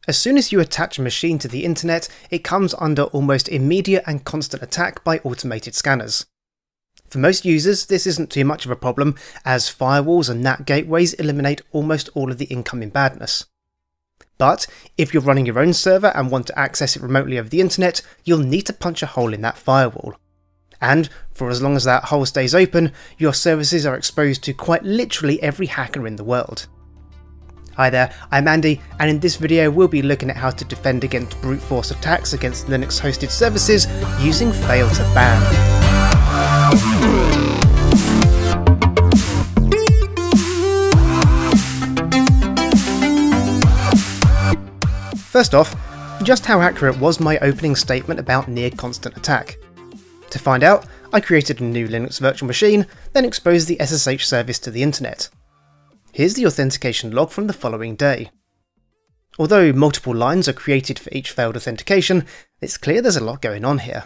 As soon as you attach a machine to the internet, it comes under almost immediate and constant attack by automated scanners. For most users, this isn't too much of a problem, as firewalls and NAT gateways eliminate almost all of the incoming badness. But if you're running your own server and want to access it remotely over the internet, you'll need to punch a hole in that firewall. And for as long as that hole stays open, your services are exposed to quite literally every hacker in the world. Hi there, I'm Andy, and in this video we'll be looking at how to defend against brute force attacks against Linux hosted services using Fail2Ban. First off, just how accurate was my opening statement about near constant attack? To find out, I created a new Linux virtual machine, then exposed the SSH service to the internet. Here's the authentication log from the following day. Although multiple lines are created for each failed authentication, it's clear there's a lot going on here.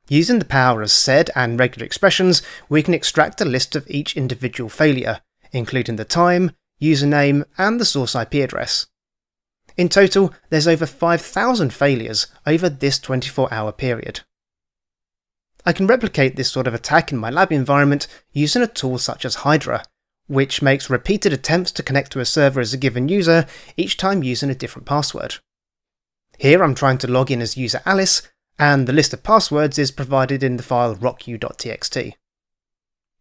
Using the power of sed and regular expressions, we can extract a list of each individual failure, including the time, username, and the source IP address. In total, there's over 5,000 failures over this 24-hour period. I can replicate this sort of attack in my lab environment using a tool such as Hydra, which makes repeated attempts to connect to a server as a given user, each time using a different password. Here I'm trying to log in as user Alice, and the list of passwords is provided in the file rocku.txt.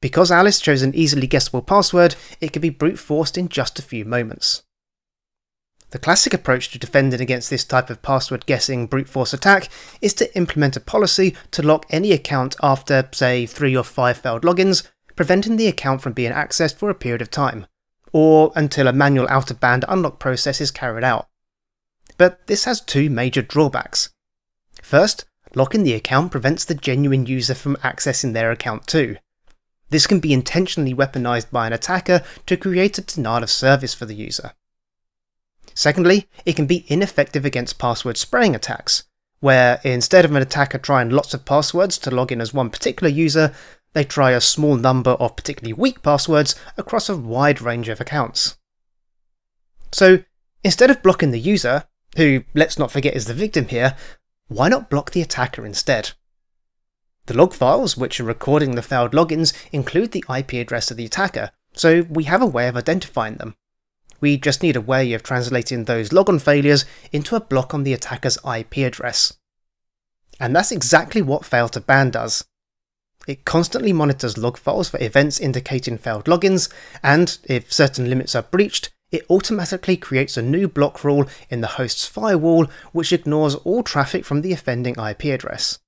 Because Alice chose an easily guessable password, it can be brute forced in just a few moments. The classic approach to defending against this type of password guessing brute force attack is to implement a policy to lock any account after, say, 3 or 5 failed logins, preventing the account from being accessed for a period of time, or until a manual out-of-band unlock process is carried out. But this has two major drawbacks. First, locking the account prevents the genuine user from accessing their account too. This can be intentionally weaponized by an attacker to create a denial of service for the user. Secondly, it can be ineffective against password spraying attacks, where instead of an attacker trying lots of passwords to log in as one particular user, they try a small number of particularly weak passwords across a wide range of accounts. So, instead of blocking the user, who let's not forget is the victim here, why not block the attacker instead? The log files, which are recording the failed logins, include the IP address of the attacker, so we have a way of identifying them. We just need a way of translating those logon failures into a block on the attacker's IP address. And that's exactly what Fail2Ban does. It constantly monitors log files for events indicating failed logins, and if certain limits are breached, it automatically creates a new block rule in the host's firewall which ignores all traffic from the offending IP address.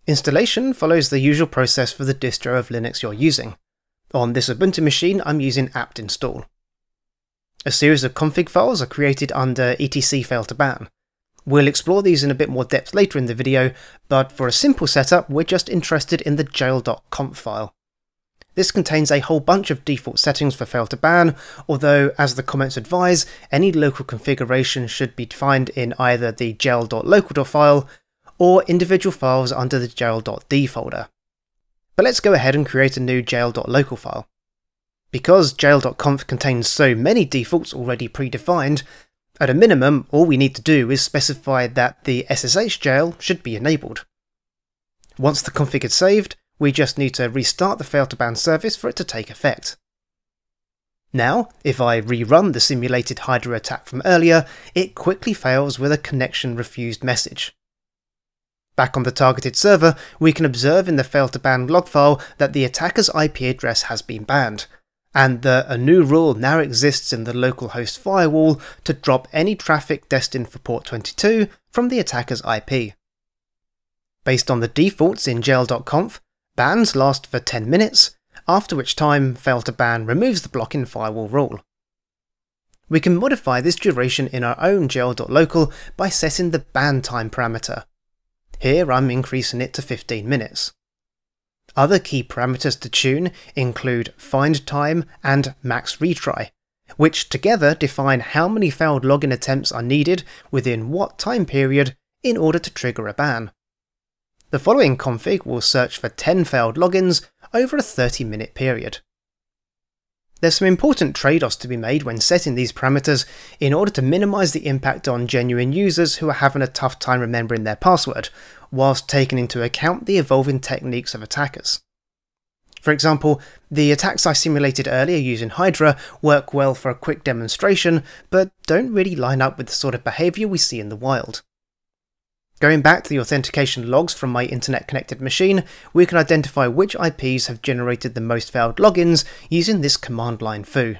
Installation follows the usual process for the distro of Linux you're using. On this Ubuntu machine, I'm using apt install. A series of config files are created under etc Fail2Ban. We'll explore these in a bit more depth later in the video, but for a simple setup we're just interested in the jail.conf file. This contains a whole bunch of default settings for Fail2Ban, although as the comments advise, any local configuration should be defined in either the jail.local file or individual files under the jail.d folder. But let's go ahead and create a new jail.local file. Because jail.conf contains so many defaults already predefined, at a minimum all we need to do is specify that the SSH jail should be enabled. Once the config is saved, we just need to restart the Fail2Ban service for it to take effect. Now, if I rerun the simulated Hydra attack from earlier, it quickly fails with a connection refused message. Back on the targeted server, we can observe in the Fail2Ban log file that the attacker's IP address has been banned, and that a new rule now exists in the localhost firewall to drop any traffic destined for port 22 from the attacker's IP. Based on the defaults in jail.conf, bans last for 10 minutes, after which time Fail2Ban removes the blocking firewall rule. We can modify this duration in our own jail.local by setting the ban time parameter. Here I'm increasing it to 15 minutes. Other key parameters to tune include find time and max retry, which together define how many failed login attempts are needed within what time period in order to trigger a ban. The following config will search for 10 failed logins over a 30-minute period. There's some important trade-offs to be made when setting these parameters in order to minimise the impact on genuine users who are having a tough time remembering their password, whilst taking into account the evolving techniques of attackers. For example, the attacks I simulated earlier using Hydra work well for a quick demonstration, but don't really line up with the sort of behaviour we see in the wild. Going back to the authentication logs from my internet-connected machine, we can identify which IPs have generated the most failed logins using this command line foo.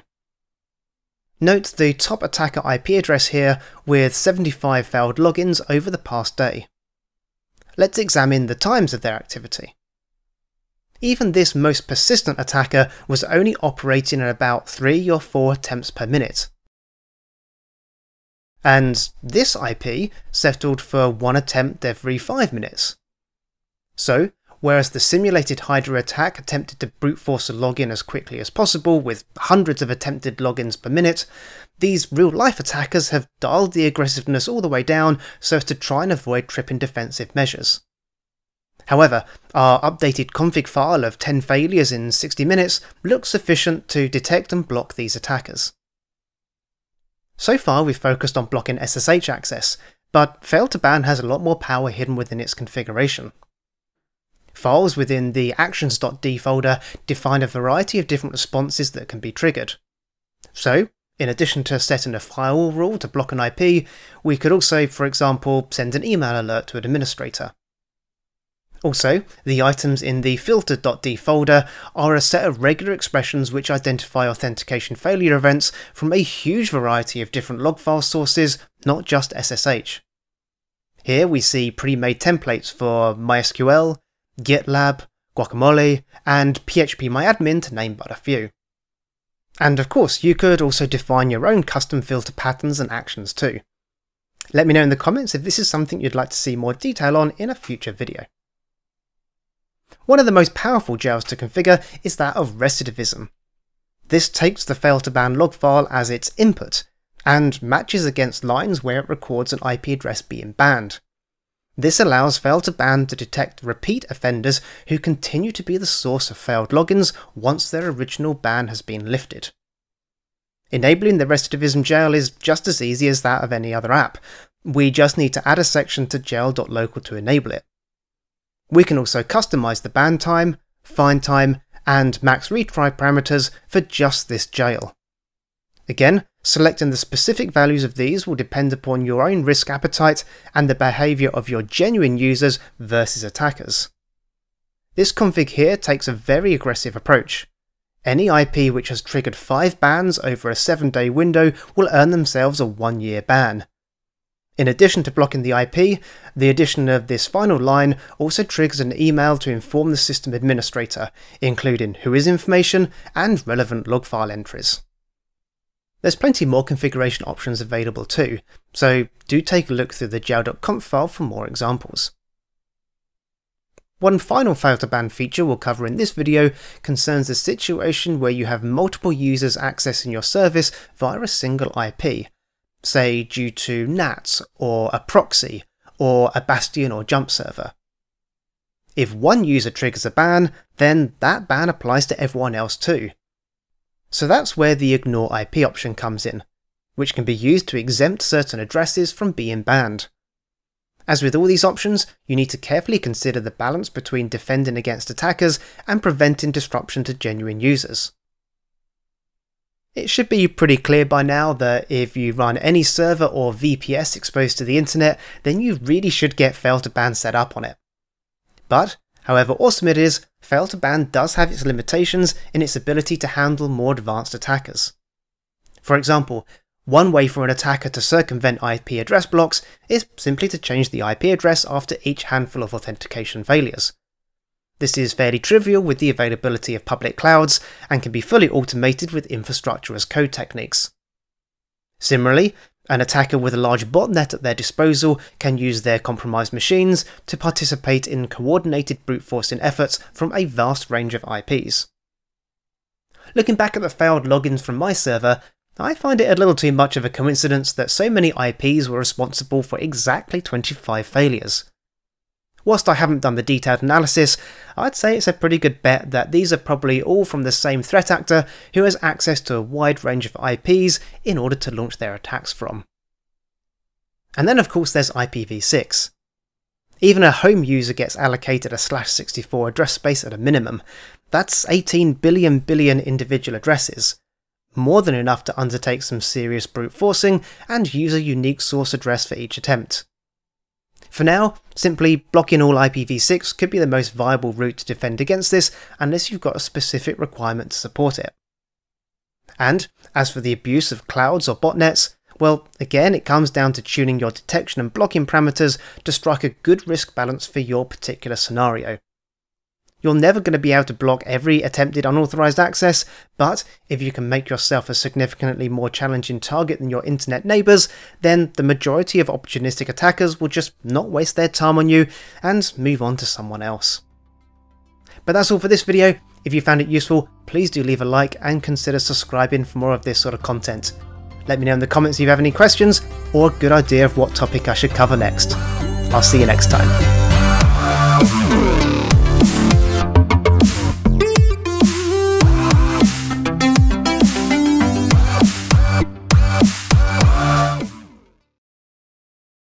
Note the top attacker IP address here with 75 failed logins over the past day. Let's examine the times of their activity. Even this most persistent attacker was only operating at about 3 or 4 attempts per minute. And this IP settled for 1 attempt every 5 minutes. So, whereas the simulated Hydra attack attempted to brute force a login as quickly as possible with hundreds of attempted logins per minute, these real-life attackers have dialed the aggressiveness all the way down so as to try and avoid tripping defensive measures. However, our updated config file of 10 failures in 60 minutes looks sufficient to detect and block these attackers. So far we've focused on blocking SSH access, but Fail2Ban has a lot more power hidden within its configuration. Files within the actions.d folder define a variety of different responses that can be triggered. So, in addition to setting a firewall rule to block an IP, we could also, for example, send an email alert to an administrator. Also, the items in the filter.d folder are a set of regular expressions which identify authentication failure events from a huge variety of different log file sources, not just SSH. Here we see pre-made templates for MySQL, GitLab, Guacamole, and PHPMyAdmin to name but a few. And of course, you could also define your own custom filter patterns and actions too. Let me know in the comments if this is something you'd like to see more detail on in a future video. One of the most powerful jails to configure is that of recidivism. This takes the Fail2Ban log file as its input, and matches against lines where it records an IP address being banned. This allows Fail2Ban to detect repeat offenders who continue to be the source of failed logins once their original ban has been lifted. Enabling the recidivism jail is just as easy as that of any other app. We just need to add a section to jail.local to enable it. We can also customize the ban time, find time, and max retry parameters for just this jail. Again, selecting the specific values of these will depend upon your own risk appetite and the behaviour of your genuine users versus attackers. This config here takes a very aggressive approach. Any IP which has triggered 5 bans over a 7-day window will earn themselves a 1-year ban. In addition to blocking the IP, the addition of this final line also triggers an email to inform the system administrator, including whois information and relevant log file entries. There's plenty more configuration options available too, so do take a look through the jail.conf file for more examples. One final Fail2Ban feature we'll cover in this video concerns the situation where you have multiple users accessing your service via a single IP. Say due to NATs, or a proxy, or a bastion or jump server. If one user triggers a ban, then that ban applies to everyone else too. So that's where the ignore IP option comes in, which can be used to exempt certain addresses from being banned. As with all these options, you need to carefully consider the balance between defending against attackers and preventing disruption to genuine users. It should be pretty clear by now that if you run any server or VPS exposed to the internet, then you really should get Fail2Ban set up on it. But, however awesome it is, Fail2Ban does have its limitations in its ability to handle more advanced attackers. For example, one way for an attacker to circumvent IP address blocks is simply to change the IP address after each handful of authentication failures. This is fairly trivial with the availability of public clouds, and can be fully automated with infrastructure as code techniques. Similarly, an attacker with a large botnet at their disposal can use their compromised machines to participate in coordinated brute forcing efforts from a vast range of IPs. Looking back at the failed logins from my server, I find it a little too much of a coincidence that so many IPs were responsible for exactly 25 failures. whilst I haven't done the detailed analysis, I'd say it's a pretty good bet that these are probably all from the same threat actor who has access to a wide range of IPs in order to launch their attacks from. And then of course there's IPv6. Even a home user gets allocated a /64 address space at a minimum. That's 18 billion individual addresses. More than enough to undertake some serious brute forcing and use a unique source address for each attempt. For now, simply blocking all IPv6 could be the most viable route to defend against this unless you've got a specific requirement to support it. And as for the abuse of clouds or botnets, well, again, it comes down to tuning your detection and blocking parameters to strike a good risk balance for your particular scenario. You're never going to be able to block every attempted unauthorized access, but if you can make yourself a significantly more challenging target than your internet neighbours, then the majority of opportunistic attackers will just not waste their time on you and move on to someone else. But that's all for this video. If you found it useful, please do leave a like and consider subscribing for more of this sort of content. Let me know in the comments if you have any questions or a good idea of what topic I should cover next. I'll see you next time.